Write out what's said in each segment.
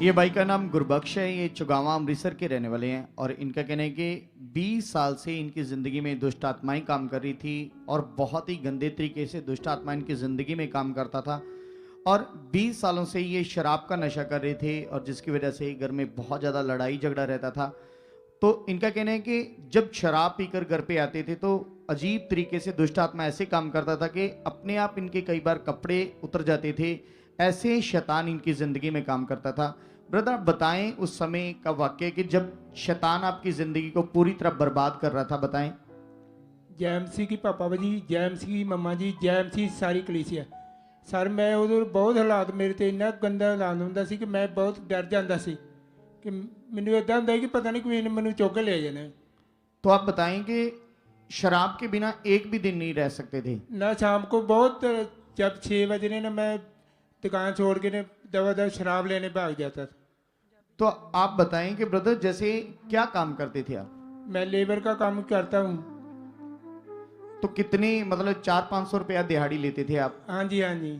ये भाई का नाम गुरबख्श है। ये चुगावा अमृतसर के रहने वाले हैं और इनका कहना है कि 20 साल से इनकी ज़िंदगी में दुष्ट आत्माएं काम कर रही थी और बहुत ही गंदे तरीके से दुष्ट आत्मा इनकी ज़िंदगी में काम करता था। और 20 सालों से ये शराब का नशा कर रहे थे और जिसकी वजह से घर में बहुत ज़्यादा लड़ाई झगड़ा रहता था। तो इनका कहना है कि जब शराब पीकर घर पे आते थे तो अजीब तरीके से दुष्ट आत्मा ऐसे काम करता था कि अपने आप इनके कई बार कपड़े उतर जाते थे। ऐसे शैतान इनकी ज़िंदगी में काम करता था। ब्रदर आप बताएं उस समय का वाक्य कि जब शैतान आपकी ज़िंदगी को पूरी तरह बर्बाद कर रहा था, बताएं। जय एमसी की पापा जी, जय एमसी की मम्मा जी, जय एमसी सारी कलीसिया। सर मैं उधर बहुत हालात मेरे ते इन्ना गंदा हालात ਹੁੰਦਾ ਸੀ कि मैं बहुत डर ਜਾਂਦਾ ਸੀ कि ਮੈਨੂੰ ਇਦਾਂ ਹੁੰਦਾ ਸੀ कि पता नहीं कोई ਮੈਨੂੰ चुक के ले जाना। तो आप बताएं कि शराब के बिना एक भी दिन नहीं रह सकते थे। ना शाम को बहुत जब 6 बजे ने ना मैं दुकान छोड़ के ने दवा दवा शराब लेने भाग जाता था। तो आप बताएं कि ब्रदर जैसे क्या काम करते थे आप? मैं लेबर का काम करता हूँ। तो कितने मतलब 400-500 रुपया दिहाड़ी लेते थे आप? हाँ जी हाँ जी।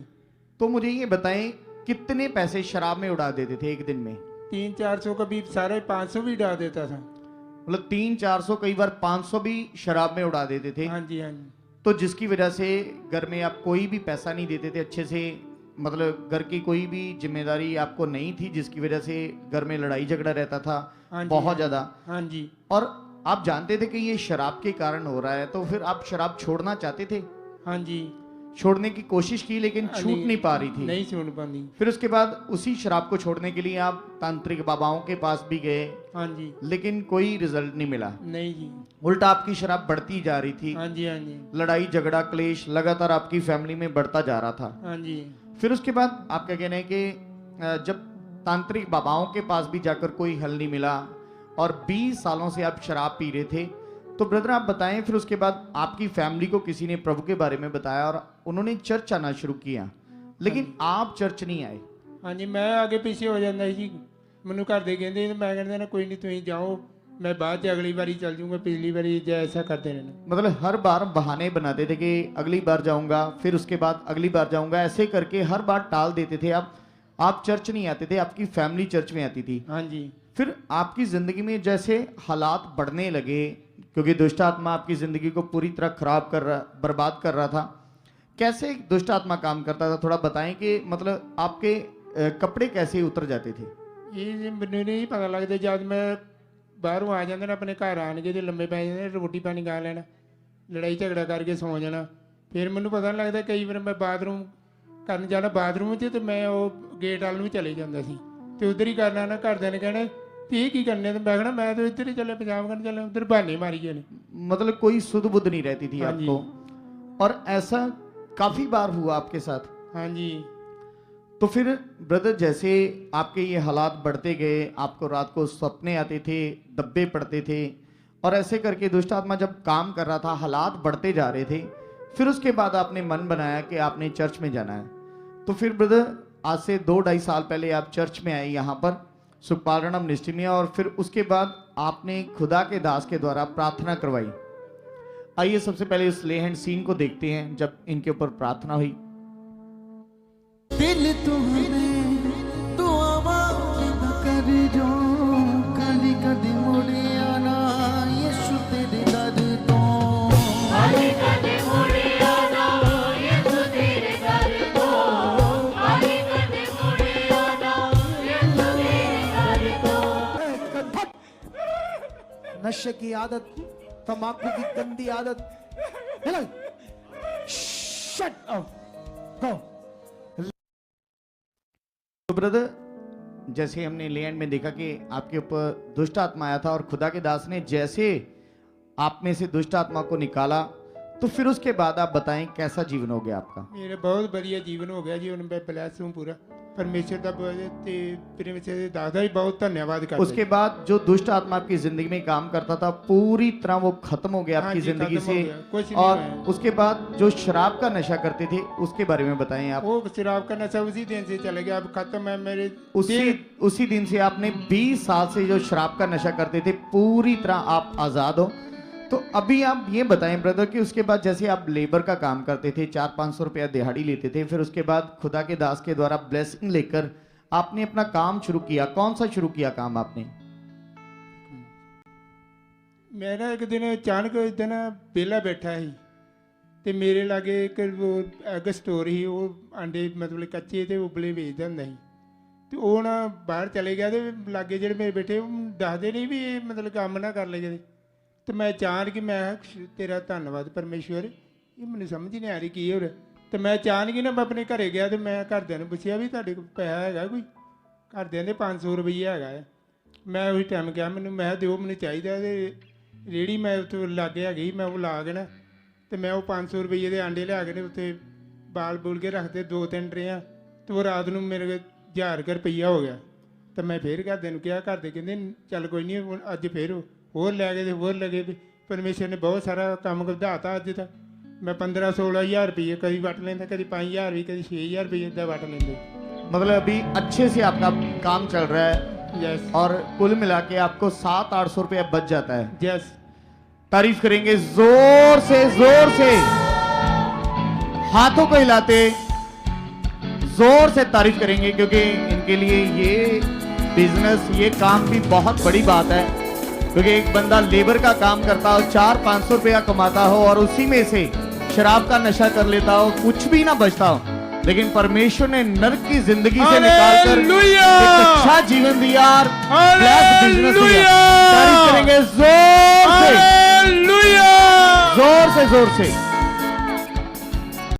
तो मुझे ये बताएं कितने पैसे शराब में उड़ा देते थे एक दिन में? 300-400 का भी सारे 500 भी डाल देता था। मतलब 300-400 कई बार 500 भी शराब में उड़ा देते थे। हाँ जी हाँ जी। तो जिसकी वजह से घर में आप कोई भी पैसा नहीं देते थे अच्छे से, मतलब घर की कोई भी जिम्मेदारी आपको नहीं थी, जिसकी वजह से घर में लड़ाई झगड़ा रहता था बहुत ज्यादा। हाँ जी। और आप जानते थे कि ये शराब के कारण हो रहा है, तो फिर आप शराब छोड़ना चाहते थे? हाँ जी। छोड़ने की कोशिश की लेकिन छूट नहीं पा रही थी। नहीं छोड़ पाती। फिर उसके बाद उसी शराब को छोड़ने के लिए आप तांत्रिक बाबाओं के पास भी गए। हाँ जी। लेकिन कोई रिजल्ट नहीं मिला। नहीं जी। उल्टा आपकी शराब बढ़ती जा रही थी। हाँ जी हाँ जी। लड़ाई झगड़ा क्लेश लगातार आपकी फैमिली में बढ़ता जा रहा था। हाँ जी। फिर उसके बाद आपका कहना है कि जब तांत्रिक बाबाओं के पास भी जाकर कोई हल नहीं मिला और 20 सालों से आप शराब पी रहे थे, तो ब्रदर आप बताएं फिर उसके बाद आपकी फैमिली को किसी ने प्रभु के बारे में बताया और उन्होंने चर्च आना शुरू किया, लेकिन आप चर्च नहीं आए। हाँ जी। मैं आगे पीछे हो जाता जी। मैनू घर दे कहते मैं कहता ना कोई नहीं तुम जाओ, मैं बाद अगली बारी चल जाऊंगा, पिछली बारी ऐसा करते रहना। मतलब हर बार बहाने बनाते थे कि अगली बार जाऊंगा, फिर उसके बाद अगली बार जाऊंगा, ऐसे करके हर बार टाल देते थे। आप चर्च नहीं आते थे, आपकी फैमिली चर्च में आती थी। हाँ जी। फिर आपकी जिंदगी में जैसे हालात बढ़ने लगे, क्योंकि दुष्ट आत्मा आपकी जिंदगी को पूरी तरह खराब कर रहा, बर्बाद कर रहा था। कैसे दुष्ट आत्मा काम करता था, थोड़ा बताएं कि मतलब आपके कपड़े कैसे उतर जाते थे? ये मैनू नहीं पता लगता, जब मैं बाहरों आ जाते ना अपने घर आन के लम्बे पै जाते, रोटी पानी खा लेना, लड़ाई झगड़ा करके सौ जाना। फिर मैनू पता नहीं लगता, कई बार मैं बाथरूम करन जाना बाथरूम च तो मैं वो गेट वाल भी चले जाता सी तो उधर ही करना ना। घरदे ने कहना ये की करने, तो मैं कहना मैं तो इधर ही चले पेशाब करने चले, उधर बहाने मारी जाने। मतलब कोई सुध बुध नहीं रहती थी हाँ आपको? और ऐसा काफी बार हुआ आपके साथ? हाँ जी। तो फिर ब्रदर जैसे आपके ये हालात बढ़ते गए, आपको रात को सपने आते थे, दब्बे पड़ते थे और ऐसे करके दुष्ट आत्मा जब काम कर रहा था, हालात बढ़ते जा रहे थे, फिर उसके बाद आपने मन बनाया कि आपने चर्च में जाना है। तो फिर ब्रदर आज से 2-2.5 साल पहले आप चर्च में आए यहाँ पर सुखपालरणम मिनिस्ट्री में, और फिर उसके बाद आपने खुदा के दास के द्वारा प्रार्थना करवाई। आइए सबसे पहले उस ले हैंड सीन को देखते हैं जब इनके ऊपर प्रार्थना हुई। दिल तुम्हें दुआवा कर जो कली कदी मुड़े आना यीशु तेरे दर तो, कली कदी मुड़े आना यीशु तेरे दर तो, कली कदी मुड़े आना यीशु तेरे दर तो। नशे की आदत, तंबाकू की गंदी आदत, शट अप गो। तो ब्रदर जैसे हमने लैंड में देखा कि आपके ऊपर दुष्ट आत्मा आया था और खुदा के दास ने जैसे आप में से दुष्ट आत्मा को निकाला, तो फिर उसके बाद आप बताएं कैसा जीवन हो गया आपका? मेरा बहुत बढ़िया जीवन हो गया जी। मैं ब्लेस हूँ पूरा। परमेश्वर का परमेश्वर दास का भी बहुत धन्यवाद करता। उसके बाद जो दुष्ट आत्मा आपकी जिंदगी में काम करता था पूरी तरह वो खत्म हो गया आपकी जिंदगी से। और उसके बाद जो शराब का नशा करते थे उसके बारे में बताएं आप। वो शराब का नशा उसी दिन से चला गया, अब खत्म है मेरे। उसी दिन से आपने 20 साल से जो शराब का नशा करते थे पूरी तरह आप आजाद हो। तो अभी आप ये बताएं ब्रदर कि उसके बाद जैसे आप लेबर का काम करते थे, 400-500 रुपया दिहाड़ी लेते थे, फिर उसके बाद खुदा के दास के द्वारा ब्लेसिंग लेकर आपने अपना काम शुरू किया, कौन सा शुरू किया काम आपने? मैं ना एक दिन अचानक इदां ना ਵਿਹਲਾ ਬੈਠਾ ਸੀ ਤੇ ਮੇਰੇ ਲਾਗੇ ਇੱਕ ਉਹ ਐਗ ਸਟੋਰ ਸੀ, ਉਹ ਆਂਡੇ ਮਤਲਬ ਕੱਚੇ ਤੇ ਉਬਲੇ ਵੇਚਦਾ ਹੁੰਦਾ ਸੀ। ਤੇ ਉਹ ਨਾ ਬਾਹਰ ਚਲੇ ਗਿਆ ਤੇ ਲਾਗੇ ਜਿਹੜੇ ਮੇਰੇ ਬੈਠੇ ਉਹ ਦੱਸਦੇ ਨਹੀਂ ਵੀ ਇਹ ਮਤਲਬ ਕੰਮ ਨਾ ਕਰ ਲੈ ਜਦੇ। ਤੇ ਮੈਂ ਅਚਾਨਕ ਹੀ ਮੈਂ ਕਿਹਾ, ਤੇਰਾ ਧੰਨਵਾਦ ਪਰਮੇਸ਼ਵਰ, ਇਹ ਮੈਨੂੰ ਸਮਝ ਹੀ ਨਹੀਂ ਆ ਰਹੀ ਕੀ ਹੋ ਰਿਹਾ। ਤੇ ਮੈਂ ਅਚਾਨਕ ਹੀ ਨਾ ਮੈਂ ਆਪਣੇ ਘਰੇ ਗਿਆ ਤੇ ਮੈਂ ਘਰਦਿਆਂ ਨੂੰ ਪੁੱਛਿਆ ਵੀ ਤੁਹਾਡੇ ਕੋਲ ਪੈਸਾ ਹੈਗਾ ਕੋਈ? ਘਰਦਿਆਂ ਦੇ 500 ਰੁਪਈਆ ਹੈਗਾ ਹੈ। ਮੈਂ ਉਹੀ ਟਾਈਮ ਕਿਹਾ ਮੈਨੂੰ, ਮੈਂ ਦਿਓ ਮੈਨੂੰ ਚਾਹੀਦਾ। ਤੇ ਰੇਹੜੀ ਮੈਂ ਉੱਥੇ ਲਾਗੇ ਹੈਗੀ, ਮੈਂ ਉਹ ਲਾ ਕੇ ਨਾ ਤੇ ਮੈਂ ਉਹ 500 ਰੁਪਈਏ ਦੇ ਆਂਡੇ ਲਿਆ ਕੇ ਨੇ ਉੱਥੇ ਬਾਲ ਬੂਲ ਕੇ ਰੱਖਦੇ 2-3 ਟਰੇਆਂ। ਤੇ ਉਹ ਰਾਤ ਨੂੰ ਮੇਰੇ 1000 ਰੁਪਈਆ ਹੋ ਗਿਆ। ਤੇ ਮੈਂ ਫੇਰ ਘਰਦਿਆਂ ਨੂੰ ਕਿਹਾ, ਘਰਦੇ ਕਹਿੰਦੇ ਚੱਲ ਕੋਈ ਨਹੀਂ, ਹੁਣ ਅੱਜ ਫੇਰ ਹੋਰ ਲੈ ਗਏ ਤੇ ਹੋਰ ਲੱਗੇ। ਪਰਮੇਸ਼ਰ ਨੇ ਬਹੁਤ ਸਾਰਾ ਕੰਮ ਵਧਾਤਾ। ਅੱਜ ਤੱਕ ਮੈਂ 15-16 ਹਜ਼ਾਰ ਰੁਪਈਏ ਕਦੀ ਵੱਟ ਲੈਂਦਾ, ਕਦੀ 5000 ਵੀ, ਕਦੀ 6000 ਰੁਪਈਏ ਇੱਦਾਂ ਵੱਟ ਲੈਂਦੇ। मतलब अभी अच्छे से आपका काम चल रहा है यस और कुल मिला के आपको 700-800 रुपया बच जाता है। यस। तारीफ करेंगे जोर से हाथों को हिलाते जोर से तारीफ करेंगे, क्योंकि इनके लिए ये बिजनेस, ये काम भी बहुत बड़ी बात है। क्योंकि एक बंदा लेबर का काम करता हो, 400-500 रुपया कमाता हो और उसी में से शराब का नशा कर लेता हो, कुछ भी ना बचता हो, लेकिन परमेश्वर ने नरक की जिंदगी से निकालकर एक अच्छा जीवन दिया और ब्लेस्ड बिजनेस दिया। तारीफ करेंगे जोर से।